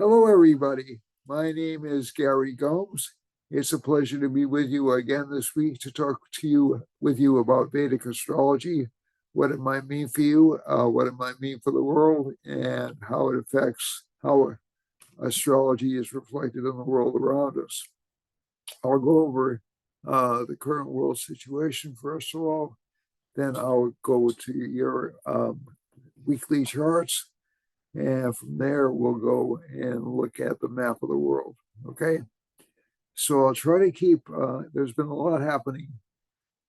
Hello, everybody. My name is Gary Gomes. It's a pleasure to be with you again this week to talk to you with you about Vedic astrology, what it might mean for you, what it might mean for the world, and how it affects how astrology is reflected in the world around us. I'll go over the current world situation first of all. Then I'll go to your weekly charts. And from there, we'll go and look at the map of the world. Okay. So I'll try to keep, there's been a lot happening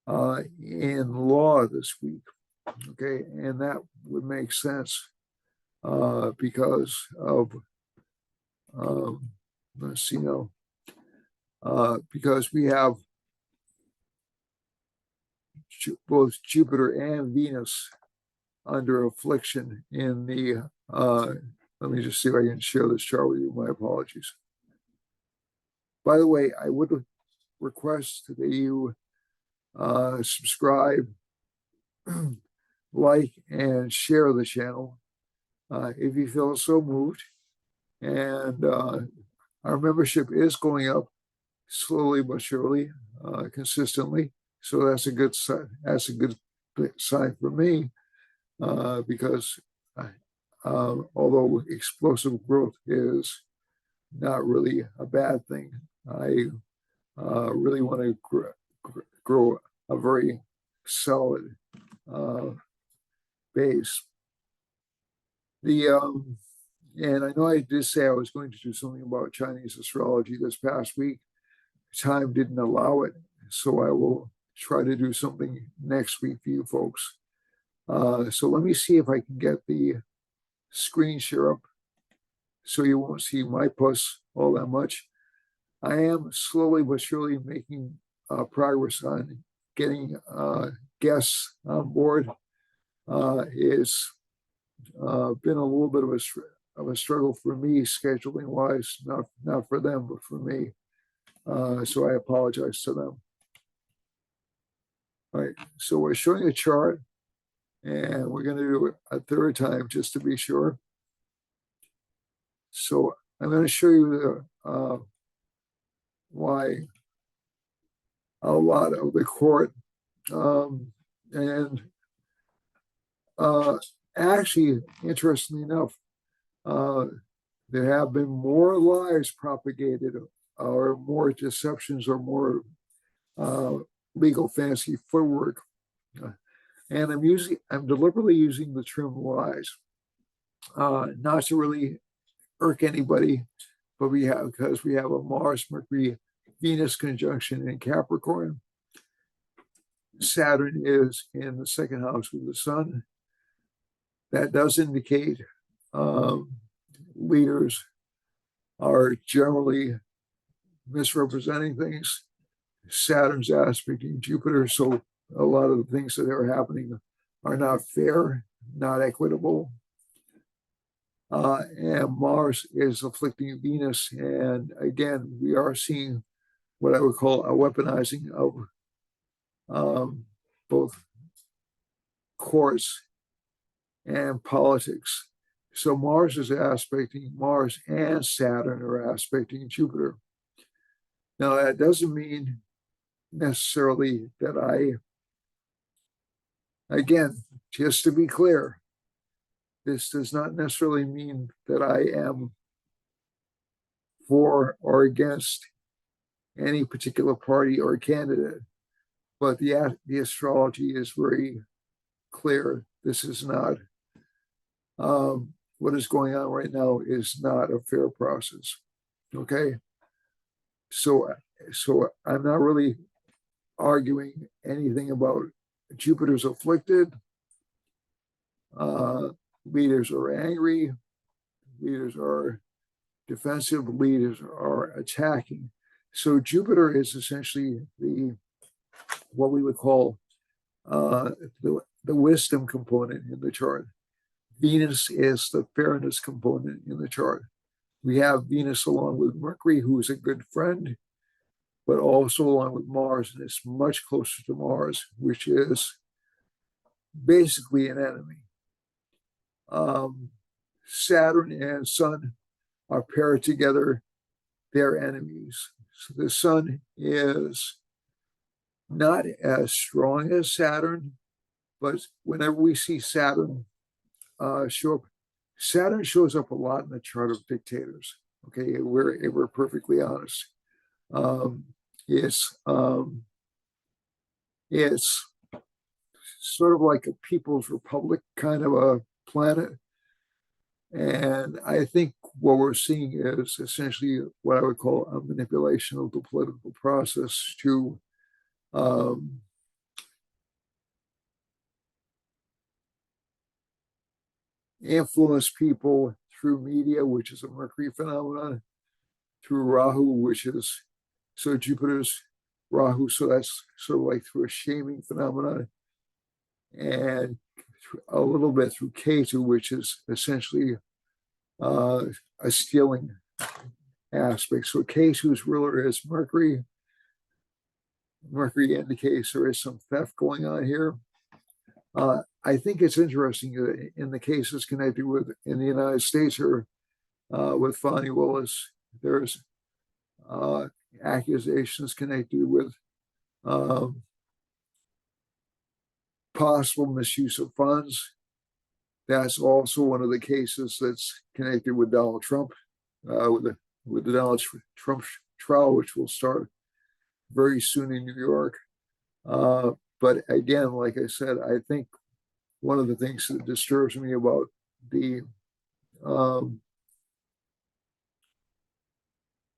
in law this week. Okay. And that would make sense because of, let's see now, because we have both Jupiter and Venus under affliction in the, let me just see if I can share this chart with you. My apologies. By the way, I would request that you subscribe, like, and share the channel if you feel so moved. And our membership is going up slowly but surely, consistently. So that's a good sign. That's a good sign for me because although explosive growth is not really a bad thing, I really want to grow a very solid base. And I know I did say I was going to do something about Chinese astrology this past week. Time didn't allow it, so I will try to do something next week for you folks. So let me see if I can get the screen share up so you won't see my puss all that much. I am slowly but surely making progress on getting guests on board. It's been a little bit of a struggle for me scheduling wise, not for them, but for me. So I apologize to them. All right, so we're showing a chart, and we're going to do it a third time just to be sure. So I'm going to show you why a lot of the court and actually, interestingly enough, there have been more lies propagated or more deceptions or more legal fancy footwork. And I'm deliberately using the term lies, not to really irk anybody, but because we have a Mars Mercury Venus conjunction in Capricorn. Saturn is in the second house with the sun. That does indicate leaders are generally misrepresenting things. Saturn's aspecting Jupiter, so a lot of the things that are happening are not fair, not equitable. And Mars is afflicting Venus. And again, we are seeing what I would call a weaponizing of both courts and politics. So Mars is aspecting, Mars and Saturn are aspecting Jupiter. Now, that doesn't mean necessarily that again, just to be clear, this does not necessarily mean that I am for or against any particular party or candidate, but the astrology is very clear. This is not, what is going on right now is not a fair process, okay? So I'm not really arguing anything about Jupiter's afflicted, leaders are angry, leaders are defensive, leaders are attacking. So Jupiter is essentially what we would call the wisdom component in the chart. Venus is the fairness component in the chart. We have Venus along with Mercury, who is a good friend, but also along with Mars, and it's much closer to Mars, which is basically an enemy. Saturn and Sun are paired together, they're enemies. So the sun is not as strong as Saturn, but whenever we see Saturn show up, Saturn shows up a lot in the chart of dictators. Okay, we're perfectly honest. Um, it's it's sort of like a people's republic kind of a planet, and I think what we're seeing is essentially what I would call a manipulation of the political process to um, influence people through media, which is a Mercury phenomenon, through Rahu, which is so Jupiter's Rahu, so that's sort of like through a shaming phenomenon, and a little bit through Ketu, which is essentially a stealing aspect. So Ketu's ruler is Mercury. Mercury indicates there is some theft going on here. I think it's interesting that in the cases connected with in the United States or with Fani Willis, there's accusations connected with possible misuse of funds. That's also one of the cases that's connected with Donald Trump, with the Donald Trump trial, which will start very soon in New York. But again, like I said, I think one of the things that disturbs me about the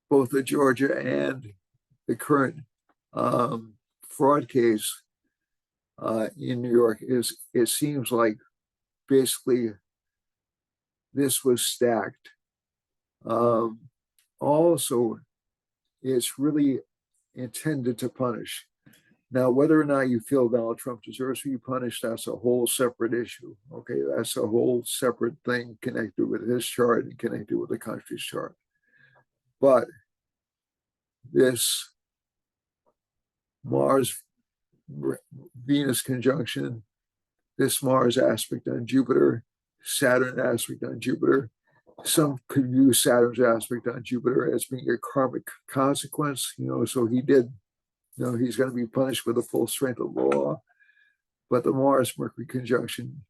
both the Georgia and the current fraud case in New York is it seems like basically this was stacked. Also, it's really intended to punish. Now, whether or not you feel Donald Trump deserves to be punished, that's a whole separate issue. Okay, that's a whole separate thing connected with his chart and connected with the country's chart. But this Mars Venus conjunction, this Mars aspect on Jupiter, Saturn aspect on Jupiter, some could view Saturn's aspect on Jupiter as being a karmic consequence, so he did, he's going to be punished with the full strength of the law. But the Mars Mercury conjunction,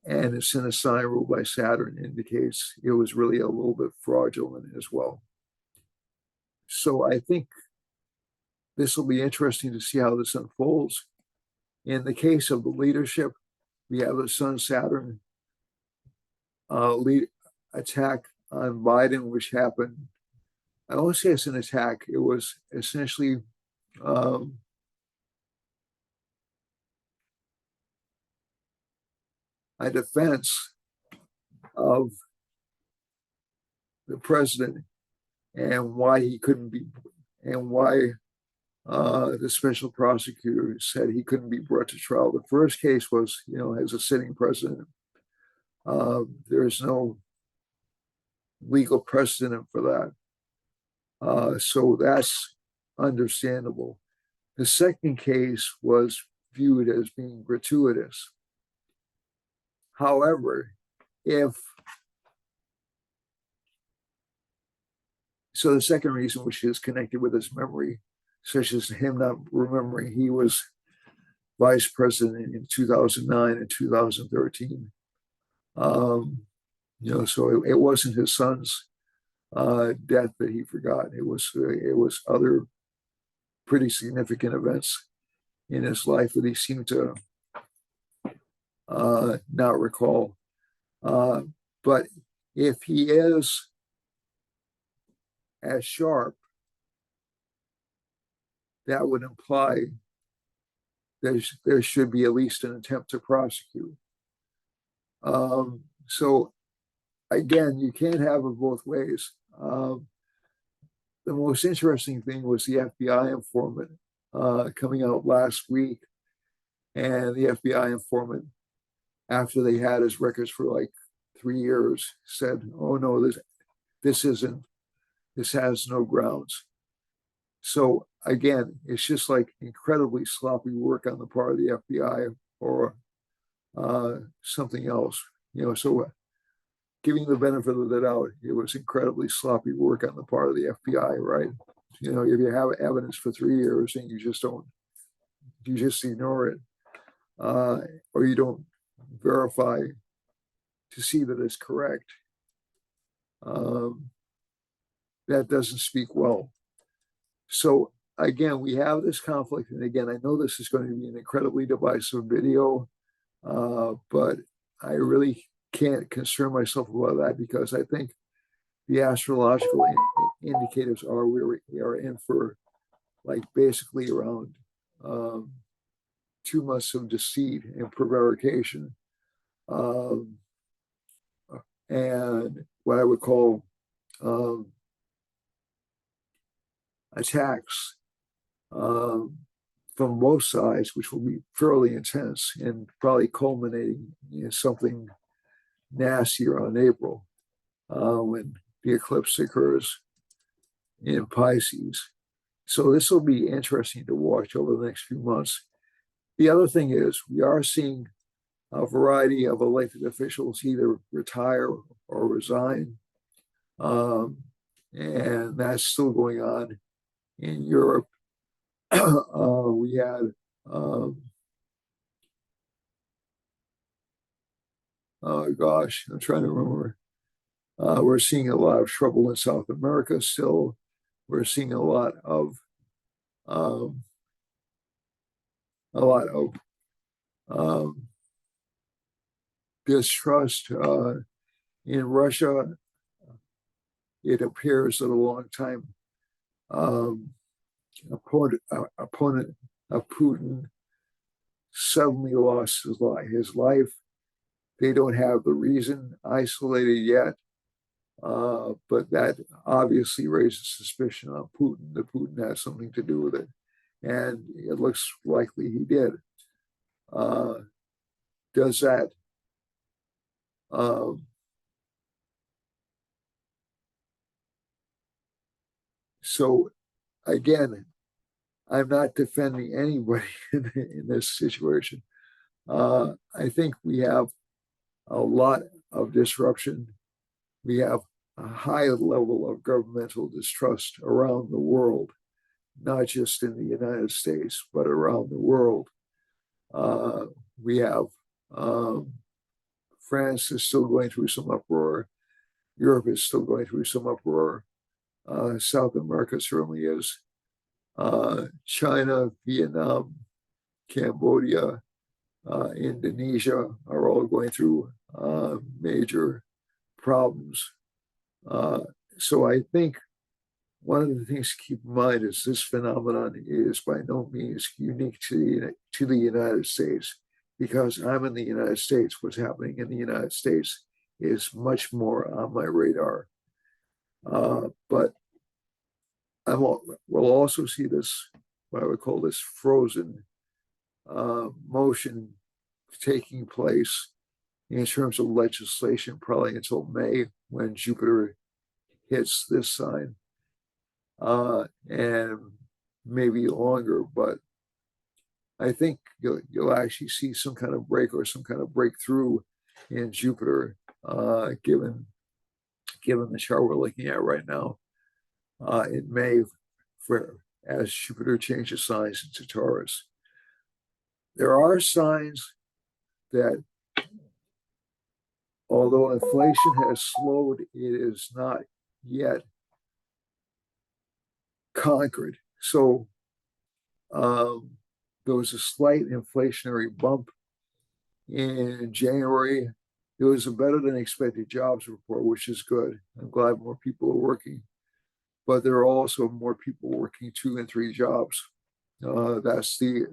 and it's in a sign ruled by Saturn, indicates it was really a little bit fraudulent as well. So I think this will be interesting to see how this unfolds. In the case of the leadership, we have the Sun Saturn attack on Biden, which happened. I don't say it's an attack. It was essentially a defense of the president and why he couldn't be, and why the special prosecutor said he couldn't be brought to trial. The first case was, as a sitting president. There's no legal precedent for that. So that's understandable. The second case was viewed as being gratuitous. However, so the second reason, which is connected with his memory, such as him not remembering he was vice president in 2009 and 2013. So it wasn't his son's death that he forgot. It was other pretty significant events in his life that he seemed to not recall. But if he is as sharp, that would imply there should be at least an attempt to prosecute. So again, you can't have it both ways. The most interesting thing was the FBI informant coming out last week, and the FBI informant, after they had his records for like 3 years, said, "Oh no, this has no grounds." So again, it's just like incredibly sloppy work on the part of the FBI or something else. So giving the benefit of the doubt, it was incredibly sloppy work on the part of the FBI, right? You know, if you have evidence for 3 years and you just ignore it, or you don't verify to see that it's correct, that doesn't speak well. So again, we have this conflict, and again, I know this is going to be an incredibly divisive video, but I really can't concern myself about that because I think the astrological indicators are we are in for like basically around 2 months of deceit and prevarication, and what I would call attacks from both sides, which will be fairly intense and probably culminating in something nastier on April when the eclipse occurs in Pisces. So this will be interesting to watch over the next few months. The other thing is we are seeing a variety of elected officials either retire or resign. And that's still going on in Europe. We had oh gosh, I'm trying to remember. We're seeing a lot of trouble in South America still. We're seeing a lot of distrust in Russia. It appears that a long-time opponent of Putin suddenly lost his life. They don't have the reason isolated yet, but that obviously raises suspicion on Putin, that Putin has something to do with it. And it looks likely he did. Does that so again, I'm not defending anybody in this situation. I think we have a lot of disruption. We have a high level of governmental distrust around the world, not just in the United States, but around the world. We have France is still going through some uproar. Europe is still going through some uproar. South America certainly is. China, Vietnam, Cambodia, Indonesia are all going through major problems. So I think one of the things to keep in mind is this phenomenon is by no means unique to the United States. Because I'm in the United States, what's happening in the United States is much more on my radar. But we'll also see this, what I would call this frozen motion taking place in terms of legislation, probably until May when Jupiter hits this sign, and maybe longer. But I think you'll actually see some kind of break or some kind of breakthrough in Jupiter, given the chart we're looking at right now. In May, as Jupiter changes signs into Taurus. There are signs that although inflation has slowed, it is not yet conquered. So there was a slight inflationary bump in January. It was a better than expected jobs report, which is good. I'm glad more people are working. But there are also more people working 2 and 3 jobs. That's the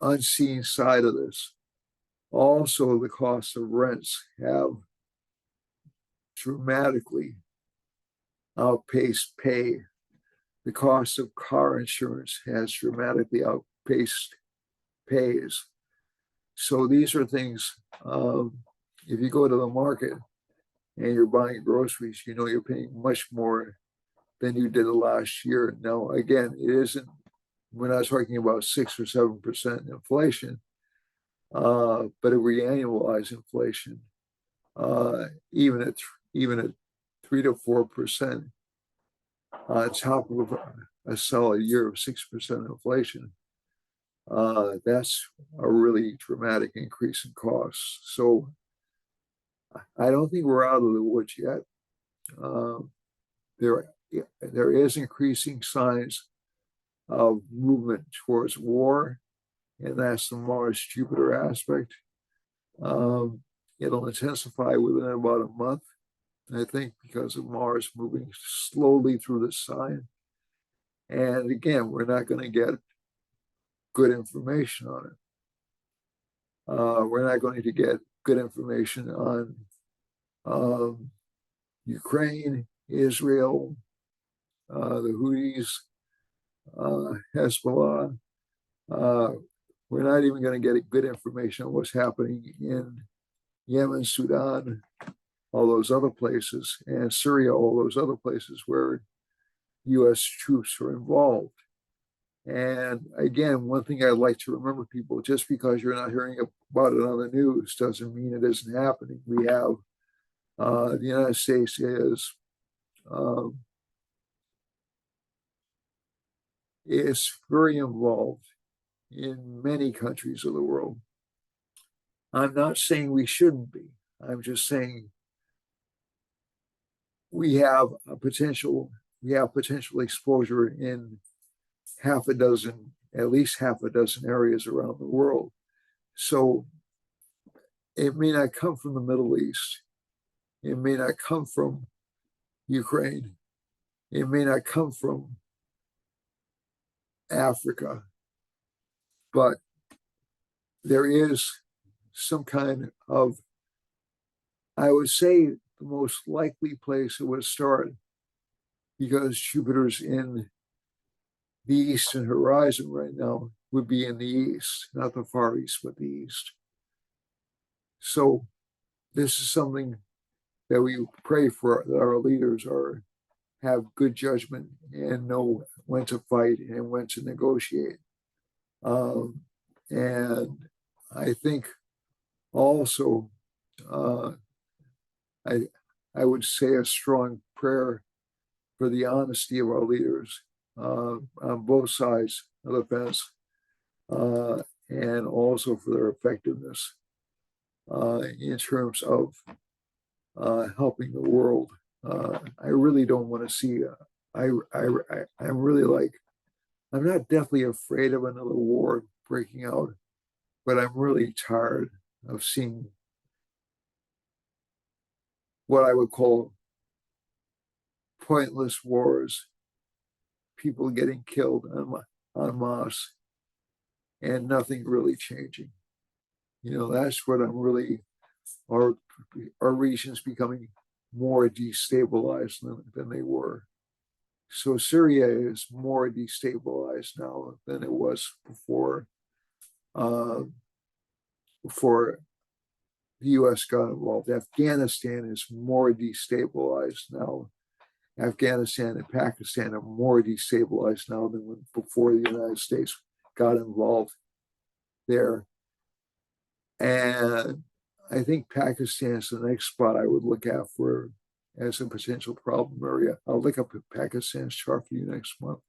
unseen side of this. Also, the cost of rents have dramatically outpaced pay. The cost of car insurance has dramatically outpaced pays. So these are things, if you go to the market and you're buying groceries, you know you're paying much more than you did the last year. Now, again, we're not talking about 6 or 7% inflation. But if we annualize inflation, even at 3 to 4%, on top of a solid year of 6% inflation, that's a really dramatic increase in costs. So I don't think we're out of the woods yet. There is increasing signs of movement towards war, and that's the Mars-Jupiter aspect. It'll intensify within about a month, I think, because of Mars moving slowly through the sign. And again, we're not going to get good information on it. We're not going to get good information on Ukraine, Israel, the Houthis, Hezbollah. We're not even going to get good information on what's happening in Yemen, Sudan, all those other places, and Syria, all those other places where U.S. troops are involved. And again, one thing I'd like to remember people, just because you're not hearing about it on the news doesn't mean it isn't happening. We have, the United States is very involved in many countries of the world. I'm not saying we shouldn't be. I'm just saying we have potential exposure in at least half a dozen areas around the world. So it may not come from the Middle East. It may not come from Ukraine. It may not come from Africa. But there is some kind of, I would say, the most likely place it would start, because Jupiter's in the eastern horizon right now, would be in the east, not the far east, but the east. So this is something that we pray for, that our leaders have good judgment and know when to fight and when to negotiate. And I think also, I would say a strong prayer for the honesty of our leaders on both sides of the fence, and also for their effectiveness in terms of helping the world. I really don't want to see. I'm really like, I'm not deathly afraid of another war breaking out, but I'm really tired of seeing what I would call pointless wars, people getting killed en masse, and nothing really changing. That's what I'm really, our region's becoming more destabilized than they were. So Syria is more destabilized now than it was before the U.S. got involved. Afghanistan is more destabilized now. Afghanistan and Pakistan are more destabilized now than before the United States got involved there. And I think Pakistan is the next spot I would look at for as a potential problem area. I'll look up Pakistan's chart for you next month.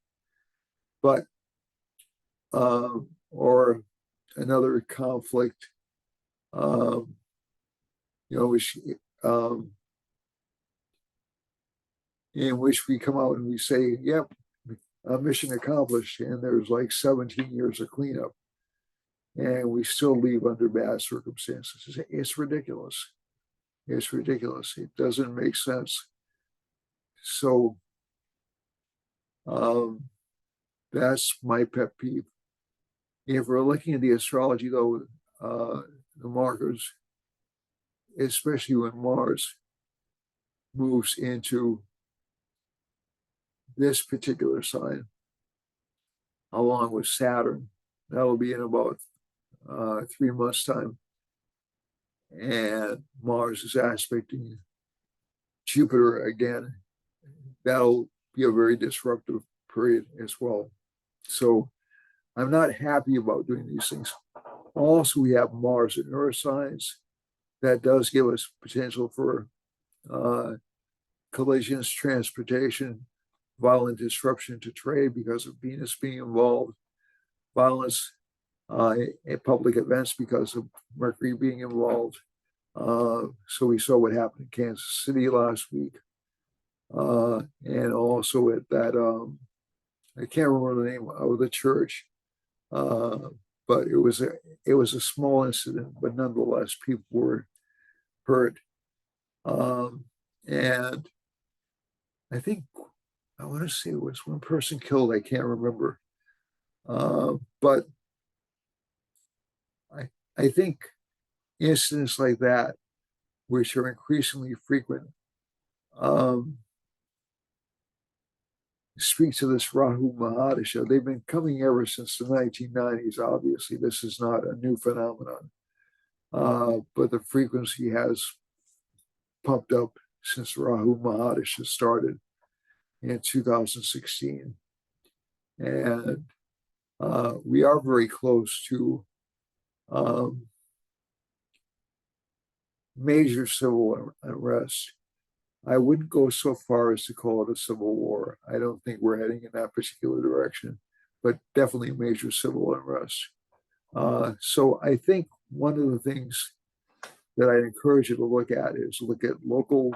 But or another conflict, in which we come out and we say, yep, mission accomplished, and there's like 17 years of cleanup, and we still leave under bad circumstances. It's ridiculous. It's ridiculous. It doesn't make sense. So that's my pet peeve. If we're looking at the astrology, though, the markers, especially when Mars moves into this particular sign, along with Saturn, that'll be in about 3 months' time. And Mars is aspecting Jupiter again. That'll be a very disruptive period as well. So I'm not happy about doing these things. Also, we have Mars and Earth signs. That does give us potential for collisions, transportation, violent disruption to trade because of Venus being involved, violence at public events because of Mercury being involved. So we saw what happened in Kansas City last week. And also at that, I can't remember the name of the church, but it was a small incident, but nonetheless, people were hurt. And I think I want to say it was one person killed. I can't remember, but I think incidents like that, which are increasingly frequent, speak to this Rahu Mahadasha. They've been coming ever since the 1990s. Obviously, this is not a new phenomenon, but the frequency has pumped up since Rahu Mahadasha started in 2016. And we are very close to major civil unrest. I wouldn't go so far as to call it a civil war. I don't think we're heading in that particular direction, but definitely major civil unrest. So I think one of the things that I encourage you to look at is look at local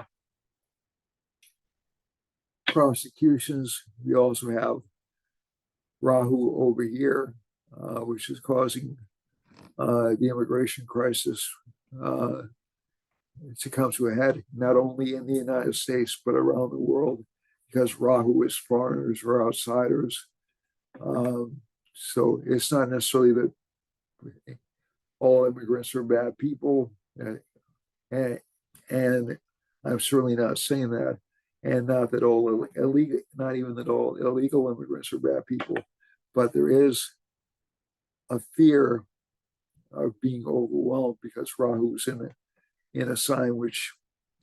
prosecutions. We also have Rahu over here, which is causing the immigration crisis to come to a head, not only in the United States, but around the world, because Rahu is foreigners or outsiders. So it's not necessarily that all immigrants are bad people, and I'm certainly not saying that, and not that all illegal, not even that all illegal immigrants are bad people, but there is a fear of being overwhelmed because Rahu is in a sign which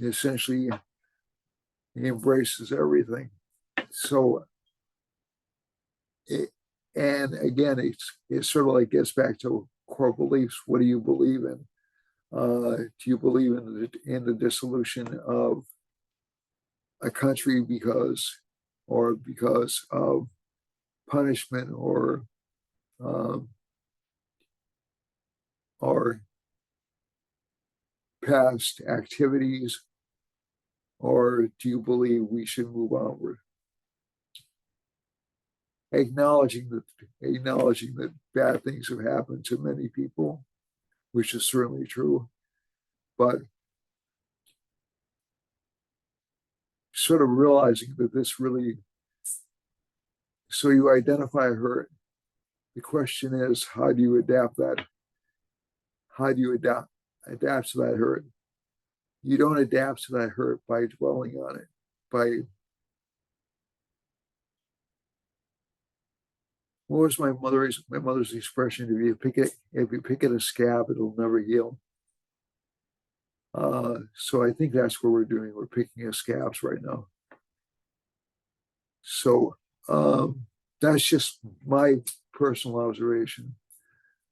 essentially embraces everything. So, and again, it sort of like gets back to core beliefs. What do you believe in? Do you believe in the dissolution of a country because of punishment or past activities, or do you believe we should move onward? Acknowledging that bad things have happened to many people, which is certainly true, but sort of realizing that this really, so you identify hurt. The question is, how do you adapt that? How do you adapt to that hurt? You don't adapt to that hurt by dwelling on it, by what was my mother's expression? If you pick at a scab, it'll never heal. So I think that's what we're doing. We're picking at scabs right now. So that's just my personal observation.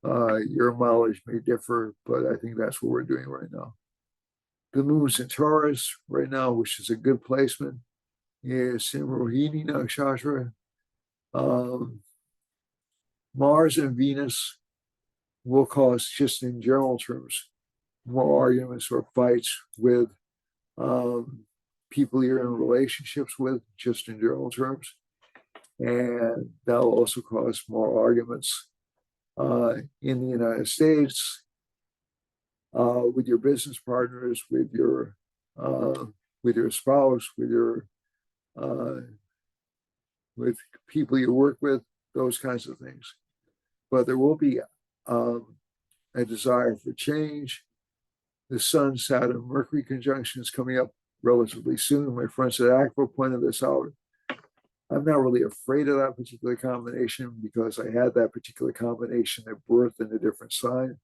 Your mileage may differ, but I think that's what we're doing right now. The moon's in Taurus right now, which is a good placement. It's in Rohini Nakshatra. Mars and Venus will cause, just in general terms, more arguments or fights with people you're in relationships with, just in general terms. And that'll also cause more arguments in the United States with your business partners, with your spouse, with people you work with, those kinds of things. But there will be a desire for change. The Sun, Saturn, Mercury conjunction is coming up relatively soon. My friends at ACFA pointed this out. I'm not really afraid of that particular combination because I had that particular combination at birth in a different sign.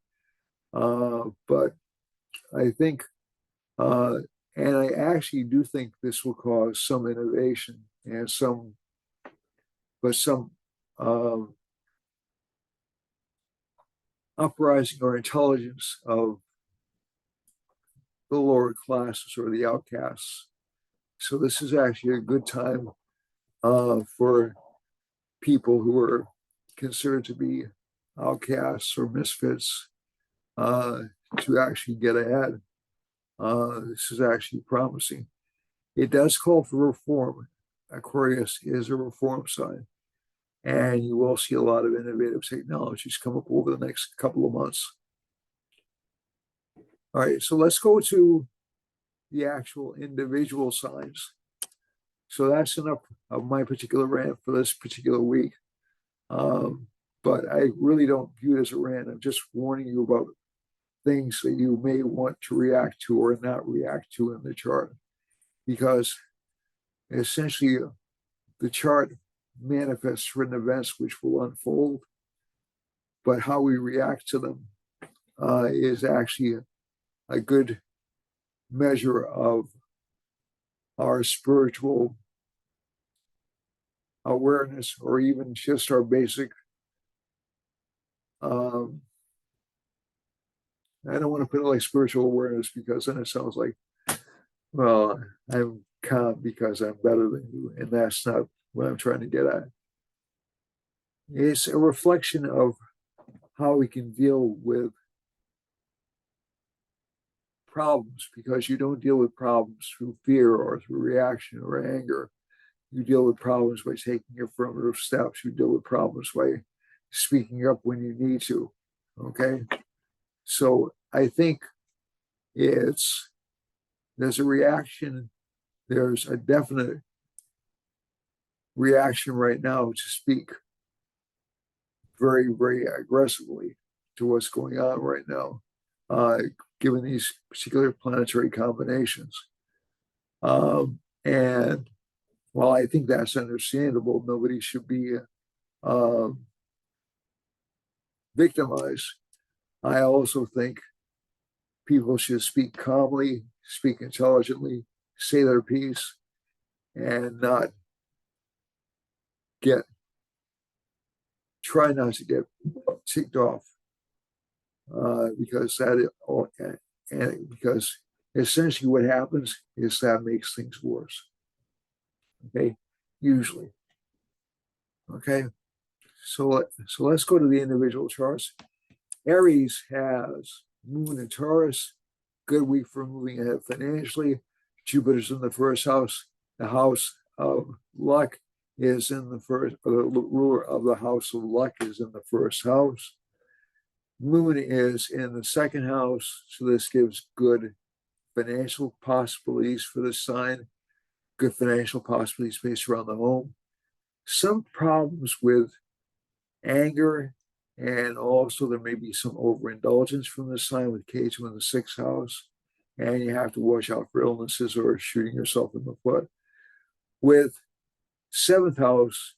But I think, and I actually do think this will cause some innovation and some uprising or intelligence of the lower classes or the outcasts. So this is actually a good time for people who are considered to be outcasts or misfits to actually get ahead. This is actually promising. It does call for reform. Aquarius is a reform sign, and you will see a lot of innovative technologies come up over the next couple of months. All right, so let's go to the actual individual signs. So that's enough of my particular rant for this particular week. But I really don't view it as a rant. I'm just warning you about things that you may want to react to or not react to in the chart, because essentially the chart manifests certain events which will unfold, but how we react to them is actually a good measure of our spiritual awareness, or even just our basic I don't want to put it like spiritual awareness, because then it sounds like, well, I'm calm because I'm better than you, and that's not what I'm trying to get at. It's a reflection of how we can deal with problems, because you don't deal with problems through fear or through reaction or anger. You deal with problems by taking affirmative steps. You deal with problems by speaking up when you need to. Okay. So I think there's a reaction. There's a definite reaction right now to speak very, very aggressively to what's going on right now, given these particular planetary combinations. And while I think that's understandable, nobody should be victimized. I also think people should speak calmly, speak intelligently, say their piece, and try not to get ticked off, because because essentially what happens is that makes things worse. Okay, usually. Okay, so let's go to the individual charts. Aries has Moon in Taurus, good week for moving ahead financially. Jupiter's in the first house. The house of luck is in the first, the ruler of the house of luck is in the first house. Moon is in the second house, so this gives good financial possibilities for this sign, good financial possibilities based around the home. Some problems with anger, and also there may be some overindulgence from this sign with K2 in the sixth house, and you have to watch out for illnesses or shooting yourself in the foot. With seventh house,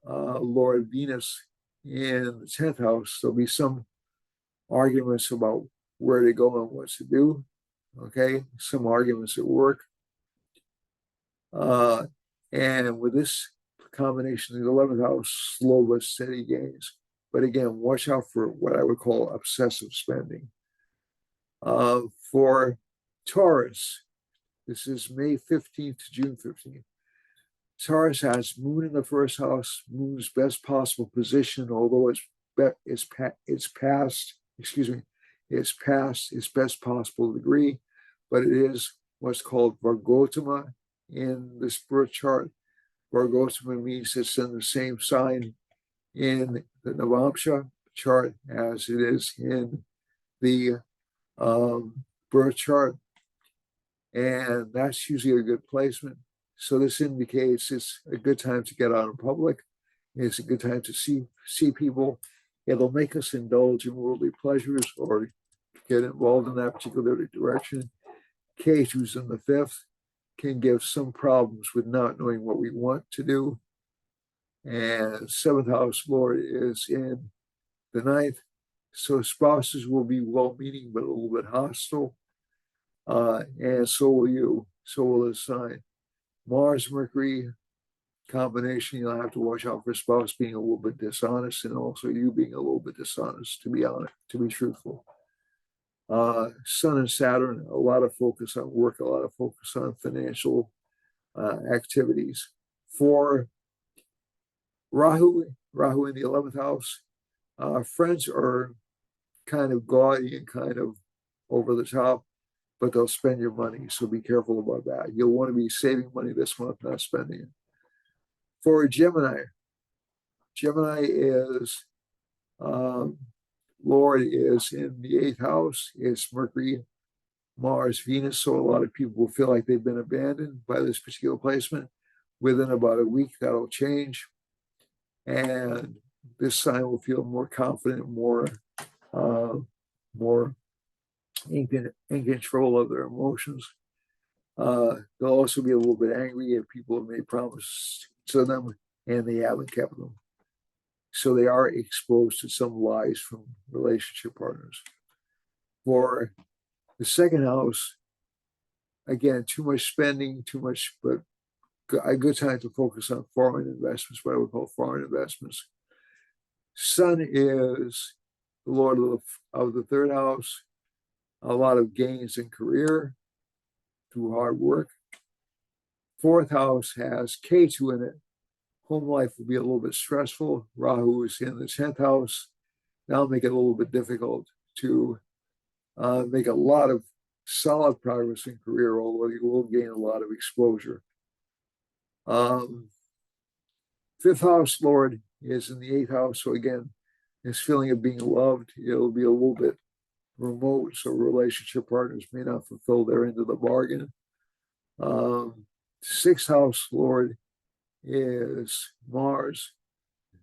Lord Venus in the 10th house, there'll be some arguments about where to go and what to do. Okay, some arguments at work. And with this combination in the 11th house, slow but steady gains. But again, watch out for what I would call obsessive spending. For Taurus, this is May 15th to June 15th. Taurus has Moon in the first house, Moon's best possible position, although it's past its best possible degree, but it is what's called Vargotama in this birth chart. Vargotama means it's in the same sign in the Navamsha chart as it is in the birth chart, and that's usually a good placement. So this indicates it's a good time to get out in public. It's a good time to see people. It'll make us indulge in worldly pleasures or get involved in that particular direction. K2's in the fifth, can give some problems with not knowing what we want to do. And seventh house Lord is in the ninth. So spouses will be well-meaning but a little bit hostile. And so will you. So will the sign. Mars, Mercury, combination. You'll have to watch out for spouse being a little bit dishonest, and also you being a little bit dishonest, to be honest, to be truthful. Sun and Saturn, a lot of focus on work, a lot of focus on financial activities. For Rahu in the 11th house, friends are kind of gaudy and kind of over the top, but they'll spend your money. So be careful about that. You'll want to be saving money this month, not spending it. For Gemini is Lord is in the 8th house. It's Mercury, Mars, Venus. So a lot of people will feel like they've been abandoned by this particular placement. Within about a week, that'll change. And this sign will feel more confident, more in control of their emotions. They'll also be a little bit angry if people have made promises to them and they haven't kept them. So they are exposed to some lies from relationship partners. For the 2nd house, again, too much spending, but a good time to focus on foreign investments, what I would call foreign investments. Sun is the Lord of the 3rd house, a lot of gains in career through hard work. 4th house has K2 in it. Home life will be a little bit stressful. Rahu is in the 10th house. That'll make it a little bit difficult to make a lot of solid progress in career, although you will gain a lot of exposure. 5th house Lord is in the 8th house. So again, this feeling of being loved, it'll be a little bit remote. So relationship partners may not fulfill their end of the bargain. 6th house Lord is Mars.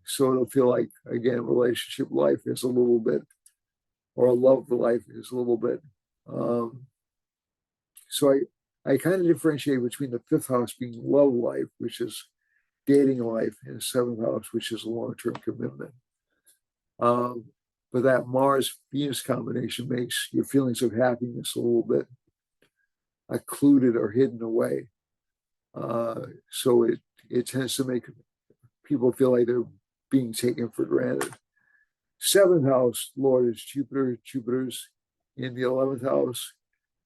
So it'll feel like, again, relationship life is a little bit, or love life is a little bit. So I kind of differentiate between the 5th house being love life, which is dating life, and the 7th house, which is a long-term commitment. But that Mars-Venus combination makes your feelings of happiness a little bit occluded or hidden away. So it tends to make people feel like they're being taken for granted. 7th house Lord is Jupiter. Jupiter's in the 11th house,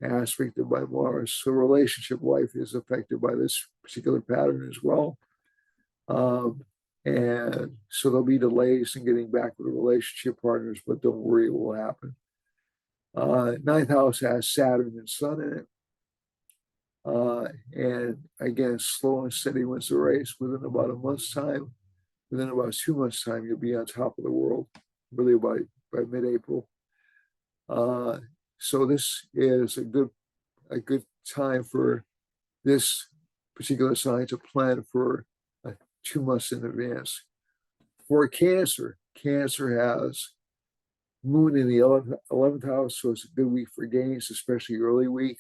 aspected by Mars. So relationship life is affected by this particular pattern as well. And so there'll be delays in getting back with the relationship partners, but don't worry, it will happen. 9th house has Saturn and Sun in it. And again, slow and steady wins the race. Within about a month's time, within about 2 months' time, you'll be on top of the world, really by mid-April. So this is a good time for this particular sign to plan for 2 months in advance. For Cancer, Cancer has Moon in the 11th house, so it's a good week for gains, especially early week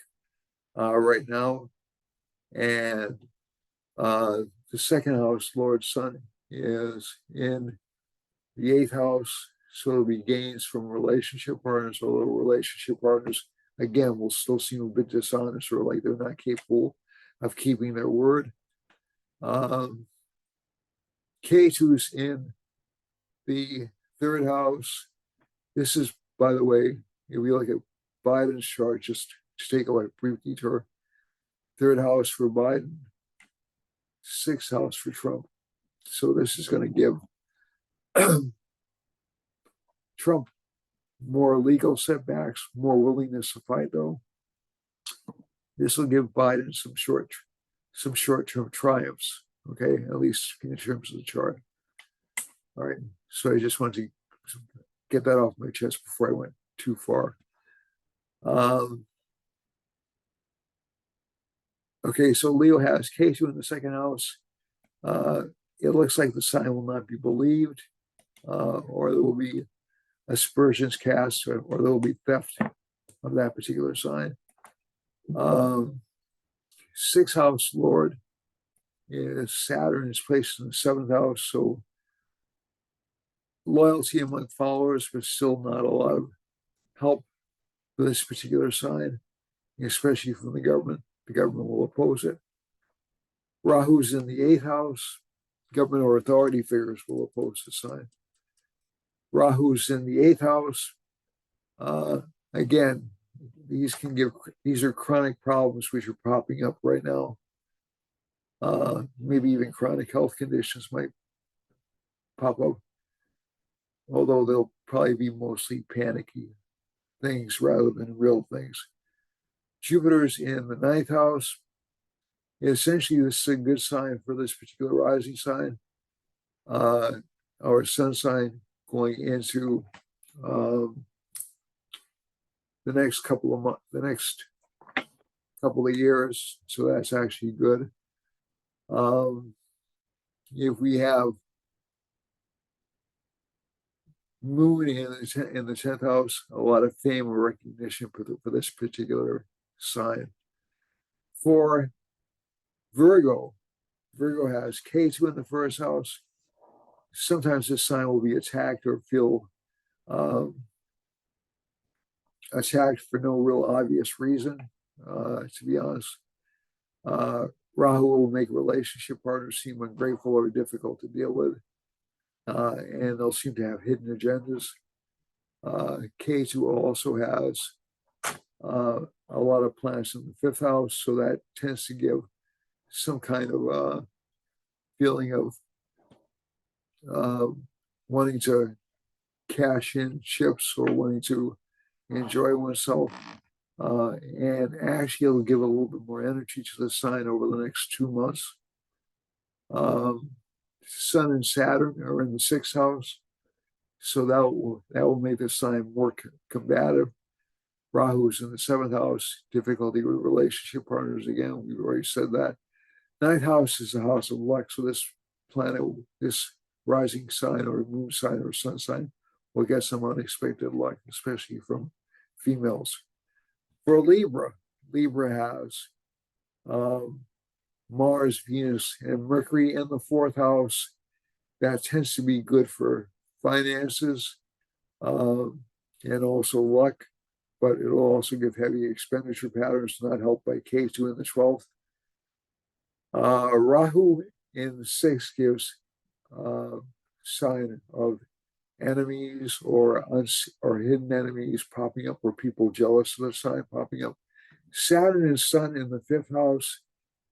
right now. And the 2nd house, Lord Sun, is in the 8th house, so it'll be gains from relationship partners, although relationship partners, again, will still seem a bit dishonest or like they're not capable of keeping their word. K2's in the 3rd house. This is, by the way, if we look at Biden's chart, just to take a brief detour, 3rd house for Biden, 6th house for Trump. So this is going to give Trump more legal setbacks, more willingness to fight, though. This will give Biden some short-term triumphs, okay, at least in terms of the chart. All right, so I just wanted to get that off my chest before I went too far. Okay, so Leo has K2 in the 2nd house. It looks like the sign will not be believed, or there will be aspersions cast, or there will be theft of that particular sign. 6th house Lord is Saturn, is placed in the 7th house, so loyalty among followers, but still not a lot of help for this particular sign, especially from the government. The government will oppose it. Rahu's in the 8th house. government or authority figures will oppose the sign. Rahu's in the 8th house. Again, these are chronic problems which are popping up right now. Maybe even chronic health conditions might pop up, although they'll probably be mostly panicky things rather than real things. Jupiter's in the 9th house. Essentially, this is a good sign for this particular rising sign, or sun sign, going into the next couple of months, the next couple of years. So that's actually good. If we have Moon in the 10th house, a lot of fame or recognition for this particular sign. For Virgo, Virgo has K2 in the 1st house. Sometimes this sign will be attacked or feel attacked for no real obvious reason, to be honest. Rahu will make relationship partners seem ungrateful or difficult to deal with, and they'll seem to have hidden agendas. K2 also has a lot of planets in the 5th house, so that tends to give some kind of feeling of wanting to cash in chips or wanting to enjoy oneself. And actually, it'll give a little bit more energy to the sign over the next 2 months. Sun and Saturn are in the 6th house, so that will make the sign more combative. Rahu's in the 7th house, difficulty with relationship partners again. We've already said that. 9th house is the house of luck, so this planet, this rising sign or moon sign or sun sign will get some unexpected luck, especially from females. For Libra, Libra has Mars, Venus, and Mercury in the 4th house. That tends to be good for finances and also luck, but it'll also give heavy expenditure patterns, not helped by K2 in the 12th. Rahu in the 6th gives sign of enemies or hidden enemies popping up, or people jealous of the sign popping up. Saturn and Sun in the 5th house,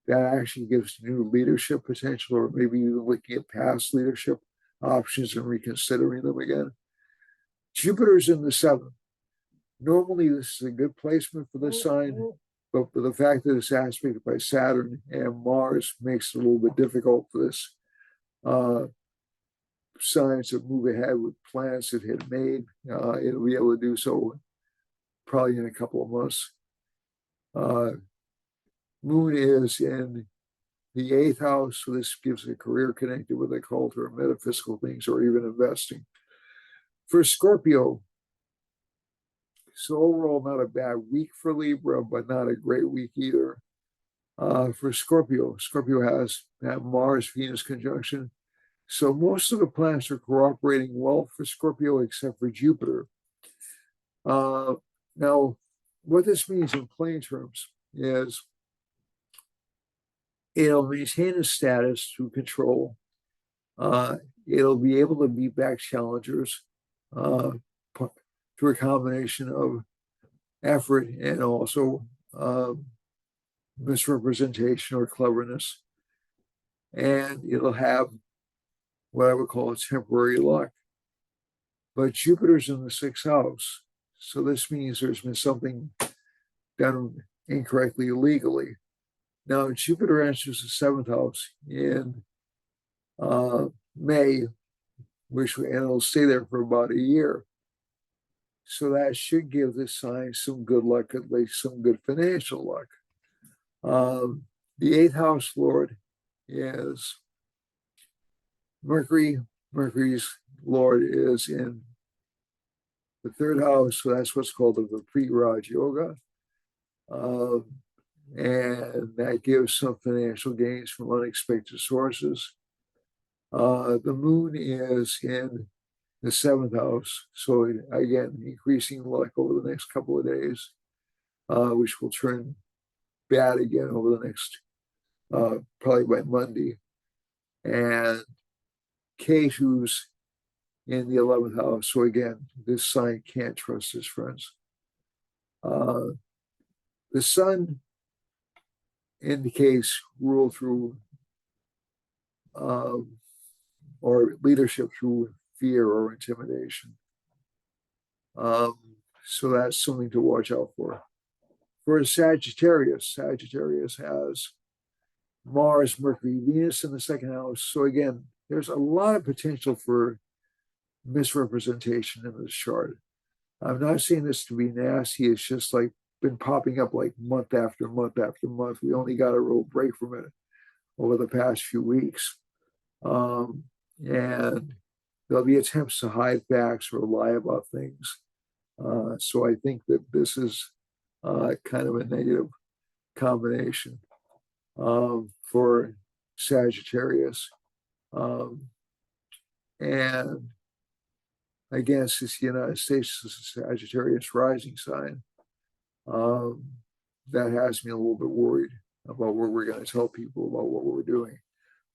that actually gives new leadership potential, or maybe even looking at past leadership options and reconsidering them again. Jupiter's in the 7th. Normally, this is a good placement for this sign, but the fact that it's aspected by Saturn and Mars makes it a little bit difficult for this sign to move ahead with plans it had made. It'll be able to do so probably in a couple of months. Moon is in the 8th house, so this gives a career connected with occult or metaphysical things, or even investing. For Scorpio, so overall, not a bad week for Libra, but not a great week either. For Scorpio, Scorpio has that Mars-Venus conjunction. So most of the planets are cooperating well for Scorpio, except for Jupiter. Now, what this means in plain terms is it'll maintain its status through control. It'll be able to beat back challengers through a combination of effort and also misrepresentation or cleverness. And it'll have what I would call a temporary luck. But Jupiter's in the 6th house, so this means there's been something done incorrectly legally. Now, Jupiter enters the 7th house in May, and it'll stay there for about a year. So that should give this sign some good luck, at least some good financial luck. The 8th house lord is Mercury. Mercury's lord is in the 3rd house, so that's what's called the Vipreet Yoga. And that gives some financial gains from unexpected sources. The moon is in the 7th house, so again, increasing luck over the next couple of days, which will turn bad again over the next, probably by Monday. and Ketu's in the 11th house. So again, this sign can't trust his friends. The sun indicates rule through or leadership through fear or intimidation. So that's something to watch out for. For Sagittarius, Sagittarius has Mars, Mercury, Venus in the second house. So again, there's a lot of potential for misrepresentation in this chart. I'm not saying this to be nasty. It's just like been popping up like month after month after month. We only got a real break from it over the past few weeks. And there'll be attempts to hide facts or lie about things. So I think that this is kind of a negative combination for Sagittarius. And again, since the United States is a Sagittarius rising sign, that has me a little bit worried about what we're going to tell people about what we're doing.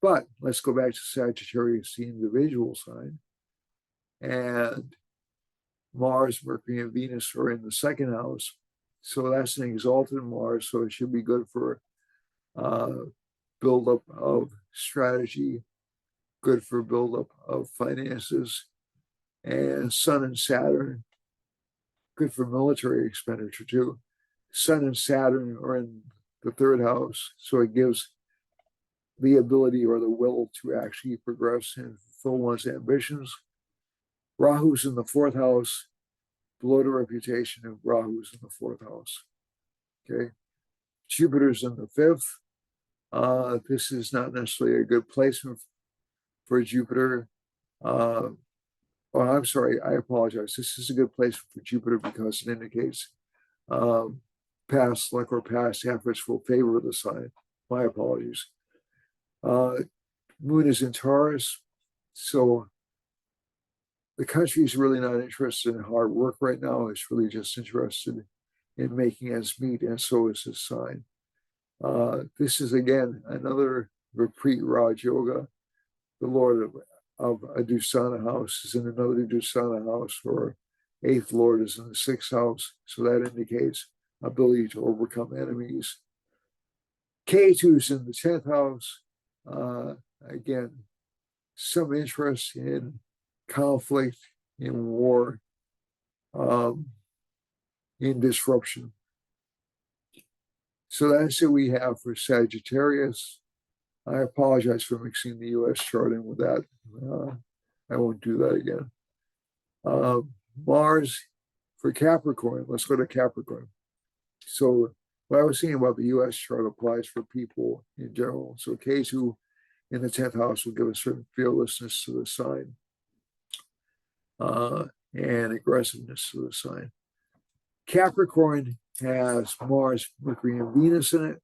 But let's go back to Sagittarius, the individual sign. And Mars, Mercury, and Venus are in the second house. So that's an exalted Mars. So it should be good for buildup of strategy, good for buildup of finances. And Sun and Saturn, good for military expenditure too. Sun and Saturn are in the third house. So it gives the ability or the will to actually progress and fulfill one's ambitions. Rahu's in the fourth house, below the reputation of Rahu's in the fourth house. Okay. Jupiter's in the fifth. This is not necessarily a good placement for Jupiter. I'm sorry, I apologize. This is a good placement for Jupiter because it indicates past luck or past efforts will favor the sign. My apologies. Moon is in Taurus. So the country is really not interested in hard work right now. It's really just interested in making ends meet, and so is this sign. This is, again, another repeat Raj Yoga. The Lord of a Dusana house is in another Dusana house, or eighth Lord is in the sixth house. So that indicates ability to overcome enemies. Ketu is in the 10th house. Again, some interest in conflict, in war, in disruption. So that's what we have for Sagittarius. I apologize for mixing the US chart in with that. I won't do that again. Mars for Capricorn. Let's go to Capricorn. So what I was saying about the US chart applies for people in general. So Ketu in the 10th house will give a certain fearlessness to the sign and aggressiveness to the sign. Capricorn has Mars, Mercury, and Venus in it.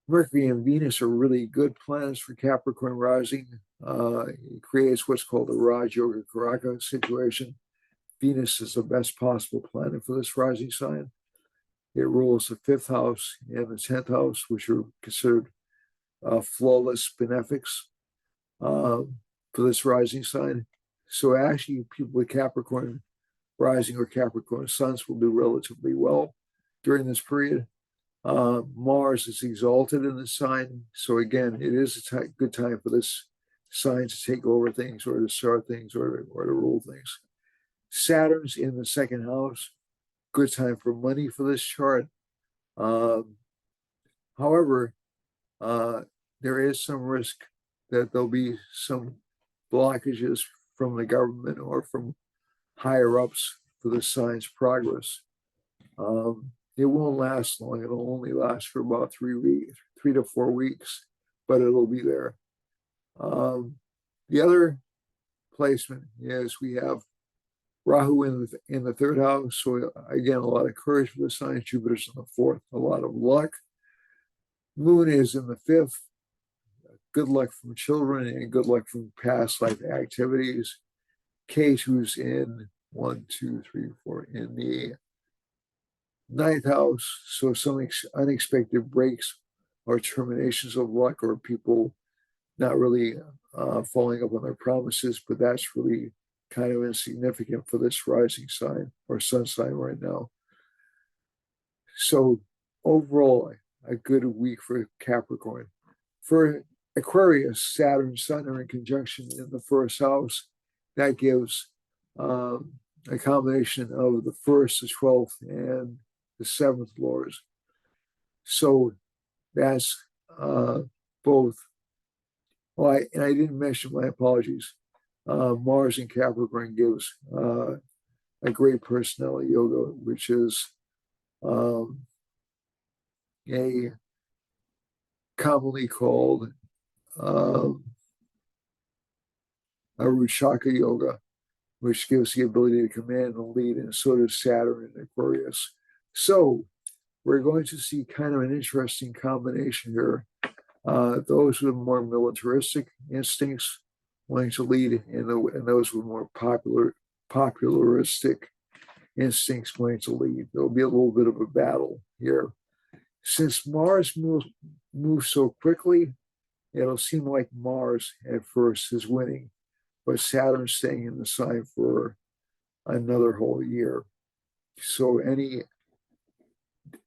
Mercury and Venus are really good planets for Capricorn rising. It creates what's called a Raj Yoga Karaka situation. Venus is the best possible planet for this rising sign. It rules the 5th house and the 10th house, which are considered flawless benefics for this rising sign. So actually, people with Capricorn rising or Capricorn suns will do relatively well during this period. Mars is exalted in the sign. So again, it is a good time for this sign to take over things or to start things or to rule things. Saturn's in the 2nd house. Good time for money for this chart. However, there is some risk that there'll be some blockages from the government or from higher ups for the sign's progress. It won't last long. It'll only last for about 3 to 4 weeks, but it'll be there. The other placement is we have Rahu in the 3rd house. So again, a lot of courage for the sign. Jupiter's in the 4th, a lot of luck. Moon is in the 5th. Good luck from children and good luck from past life activities. Ketu's in 1, 2, 3, 4 in the 9th house. So some unexpected breaks or terminations of luck or people not really following up on their promises, but that's really kind of insignificant for this rising sign or sun sign right now. So overall, a good week for Capricorn. For Aquarius, Saturn, Sun are in conjunction in the first house. That gives a combination of the first, the 12th, and the 7th lords. So that's both. Well, I didn't mention, my apologies. Mars in Capricorn gives a great personality yoga, which is a commonly called a Ruchaka yoga, which gives the ability to command and lead, and so does Saturn and Aquarius. So we're going to see kind of an interesting combination here. Those with more militaristic instincts wanting to lead, and those with more popularistic instincts wanting to lead. There'll be a little bit of a battle here. Since Mars moves so quickly, it'll seem like Mars at first is winning, but Saturn's staying in the sign for another whole year. So any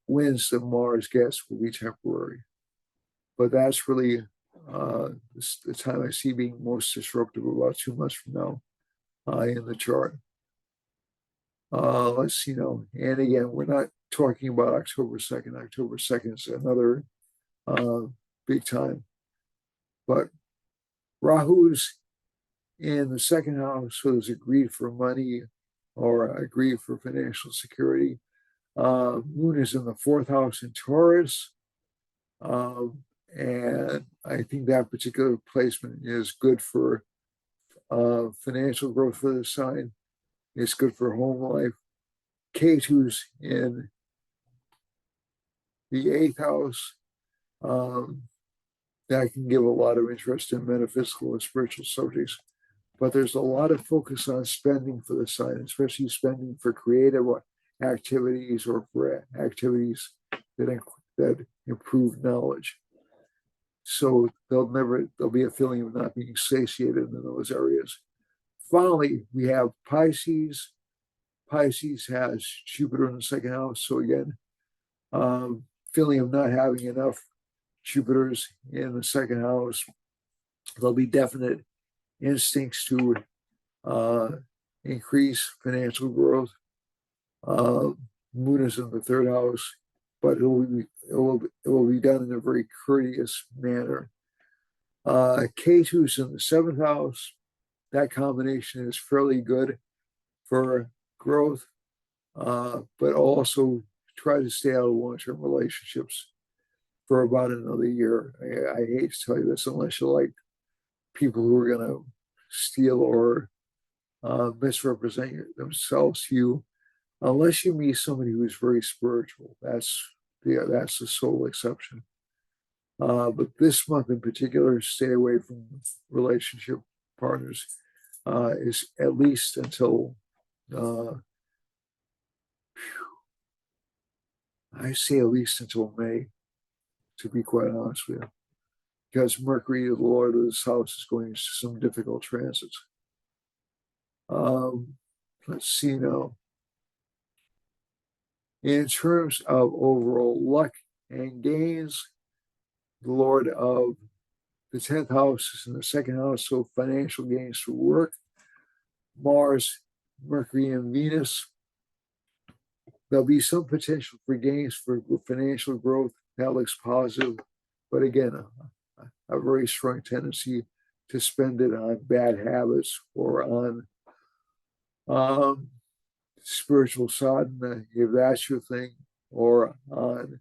wins that Mars gets will be temporary. But that's really the time I see being most disruptive, about 2 months from now in the chart. Let's see now. And again, we're not talking about October 2nd. October 2nd is another big time. But Rahu's in the second house, so there's a greed for money or a greed for financial security. Moon is in the 4th house in Taurus. And I think that particular placement is good for financial growth for the sign. It's good for home life. Ketu's in the 8th house. That can give a lot of interest in metaphysical and spiritual subjects. But there's a lot of focus on spending for the sign, especially spending for creative activities or for activities that improve knowledge. So there'll be a feeling of not being satiated in those areas. Finally, we have Pisces. Pisces has Jupiter in the 2nd house. So again, feeling of not having enough Jupiters in the 2nd house. There'll be definite instincts to increase financial growth. Moon is in the 3rd house, but it will be done in a very courteous manner. Ketu's in the 7th house. That combination is fairly good for growth, but also try to stay out of long-term relationships for about another year. I hate to tell you this, unless you like people who are going to steal or misrepresent themselves to you, unless you meet somebody who's very spiritual. That's the sole exception. But this month in particular, stay away from relationship partners. Is at least until I say at least until May, to be quite honest with you, because Mercury, the Lord of this house, is going into some difficult transits. Let's see now. In terms of overall luck and gains, the Lord of the 10th house is in the 2nd house, so financial gains through work. Mars, Mercury, and Venus. There'll be some potential for gains for financial growth. That looks positive. But again, a very strong tendency to spend it on bad habits or on spiritual sadhana, if that's your thing, or on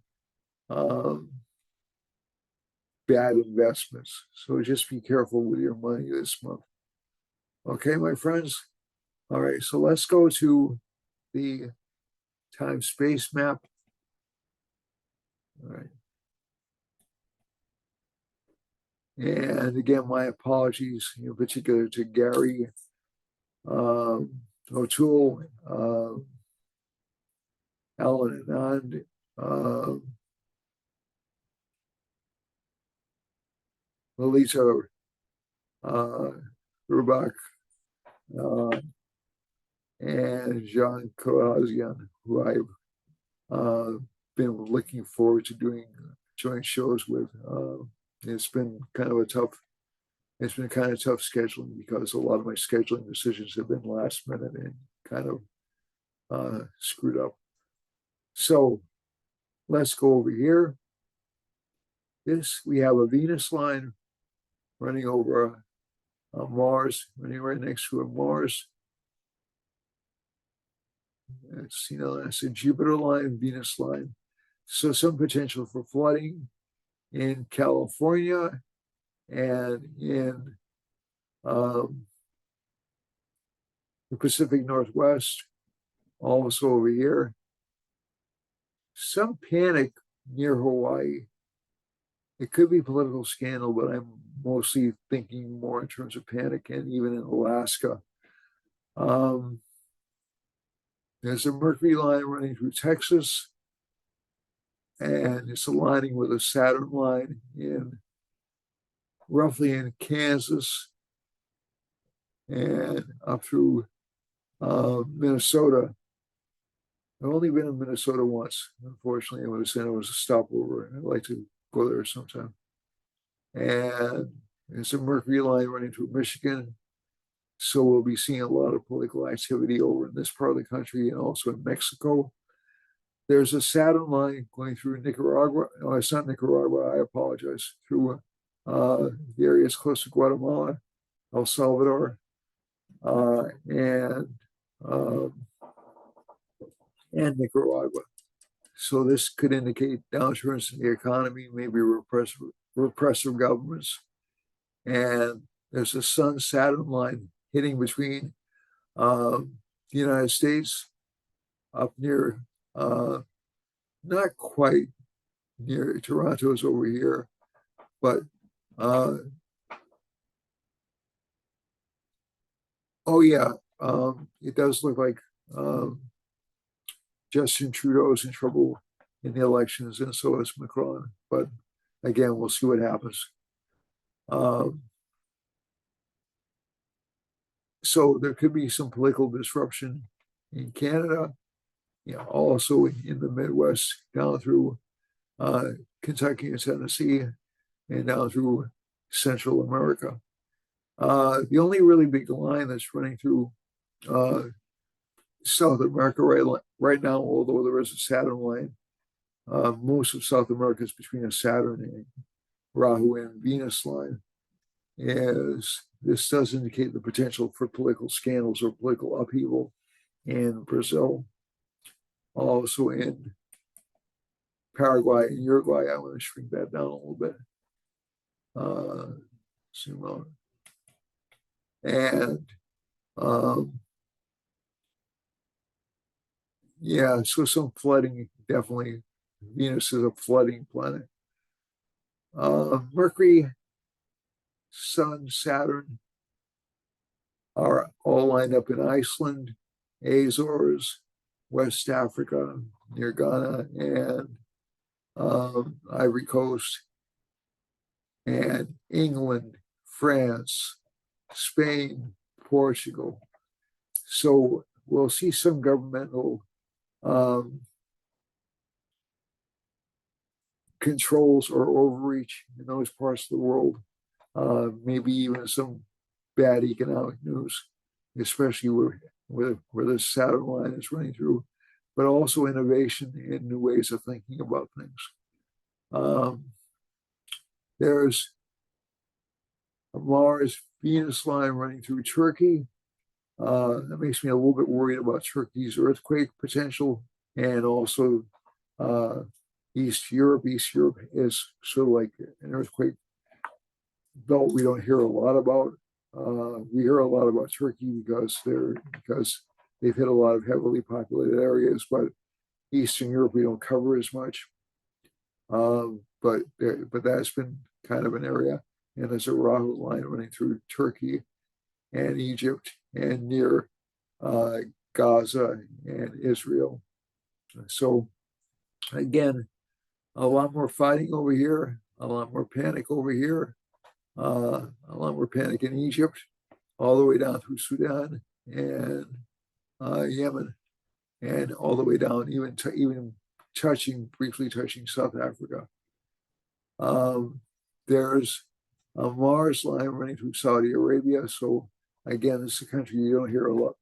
bad investments. So just be careful with your money this month. Okay, my friends? All right, so let's go to the time-space map. All right. And again, my apologies in particular to Gary O'Toole, Alan Anand, Melissa Rubak, uh, and Jean Karazian, who I've been looking forward to doing joint shows with. It's been kind of a tough. It's been kind of tough scheduling because a lot of my scheduling decisions have been last minute and kind of screwed up. So let's go over here. We have a Venus line running over Mars, running right next to a Mars. That's a Jupiter line, Venus line. So some potential for flooding in California and in the Pacific Northwest, also over here. Some panic near Hawaii. It could be political scandal, but I'm mostly thinking more in terms of panic, and even in Alaska. There's a Mercury line running through Texas, and it's aligning with a Saturn line roughly in Kansas and up through Minnesota. I've only been in Minnesota once. Unfortunately, it was a stopover, and I'd like to go there sometime. And there's a Mercury line running through Michigan. So we'll be seeing a lot of political activity over in this part of the country and also in Mexico. There's a Saturn line going through Nicaragua. No, it's not Nicaragua. I apologize. Through the areas close to Guatemala, El Salvador, and Nicaragua. So this could indicate downturns in the economy, maybe repressive governments. And there's a Sun-Saturn line hitting between the United States up near, not quite near Toronto's over here, but oh yeah, it does look like Justin Trudeau's in trouble in the elections, and so is Macron. But again, we'll see what happens. So there could be some political disruption in Canada, also in the Midwest, down through Kentucky and Tennessee, and down through Central America. The only really big line that's running through South America right now, although there is a Saturn line, most of South America is between a Saturn and Rahu and Venus line. This does indicate the potential for political scandals or political upheaval in Brazil, also in Paraguay and Uruguay. I want to shrink that down a little bit. Zoom out. And yeah, so some flooding, definitely. Venus is a flooding planet. Mercury, Sun, Saturn are all lined up in Iceland, Azores, West Africa, near Ghana, and Ivory Coast, and England, France, Spain, Portugal. So we'll see some governmental controls or overreach in those parts of the world. Maybe even some bad economic news, especially where the Saturn line is running through, but also innovation and new ways of thinking about things. There's a Mars-Venus line running through Turkey. That makes me a little bit worried about Turkey's earthquake potential, and also East Europe. East Europe is sort of like an earthquake belt we don't hear a lot about. We hear a lot about Turkey because they've hit a lot of heavily populated areas, but Eastern Europe we don't cover as much. But that's been kind of an area, and there's a Rahu line running through Turkey and Egypt and near Gaza and Israel. So again, a lot more fighting over here, a lot more panic over here. a lumber panic in Egypt, all the way down through Sudan and Yemen, and all the way down, even briefly touching South Africa. There's a Mars line running through Saudi Arabia. So again, this is a country you don't hear a lot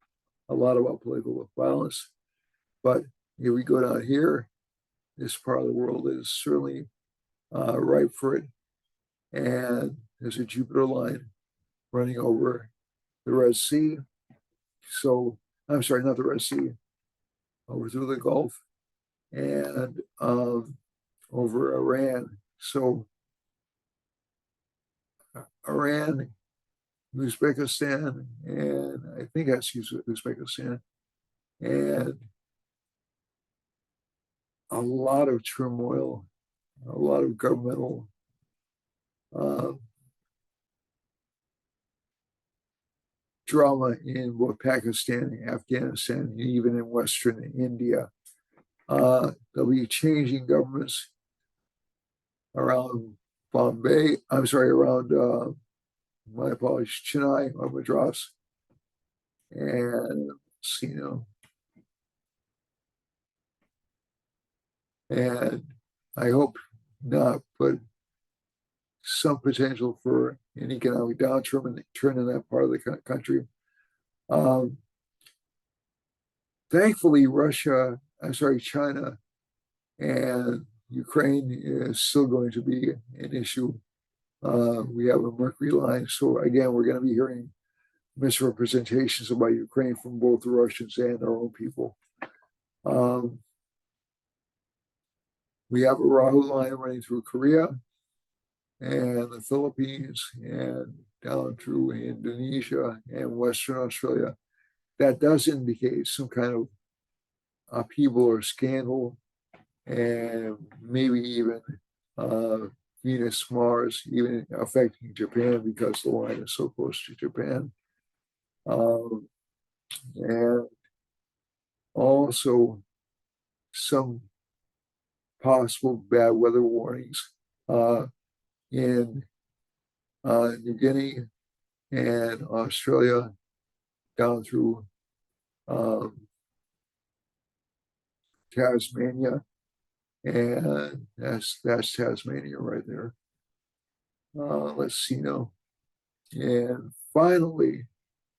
about political violence. But if we go down here, this part of the world is certainly ripe for it. And there's a Jupiter line running over the Red Sea. So I'm sorry, not the Red Sea, over through the Gulf and over Iran. So Iran, Uzbekistan, and I think that's Uzbekistan, and a lot of turmoil, a lot of governmental drama in both Pakistan and Afghanistan, and even in Western India. There'll be changing governments around Bombay, I'm sorry, around, my apologies, Chennai or Madras. And and I hope not, but some potential for an economic downturn in that part of the country. Thankfully, China and Ukraine is still going to be an issue. We have a Mercury line. So again, we're going to be hearing misrepresentations about Ukraine from both the Russians and our own people. We have a Rahu line running through Korea and the Philippines and down through Indonesia and Western Australia. That does indicate some kind of upheaval or scandal, and maybe even Venus, Mars, even affecting Japan because the line is so close to Japan. And also some possible bad weather warnings in New Guinea and Australia down through Tasmania, and that's Tasmania right there. Let's see now. And finally,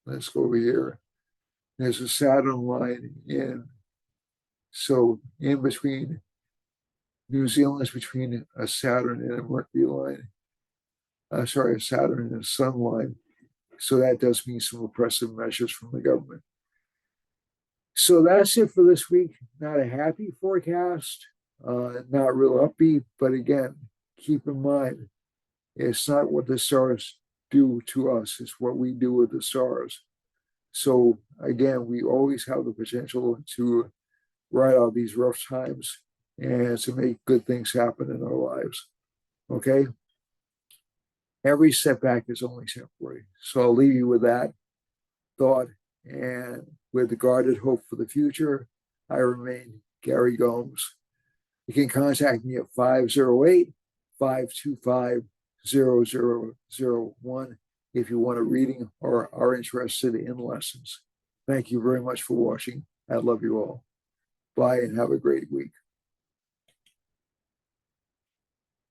let's go over here. There's a Saturn line in between New Zealand is between a Saturn and a Mercury line. A Saturn and a Sun line. So that does mean some repressive measures from the government. So that's it for this week. Not a happy forecast, not real upbeat, but again, keep in mind, it's not what the stars do to us, it's what we do with the stars. So again, we always have the potential to ride out these rough times and to make good things happen in our lives. Okay? Every setback is only temporary. So I'll leave you with that thought, and with the guarded hope for the future, I remain Gary Gomes. You can contact me at 508-525-0001 if you want a reading or are interested in lessons. Thank you very much for watching. I love you all. Bye and have a great week.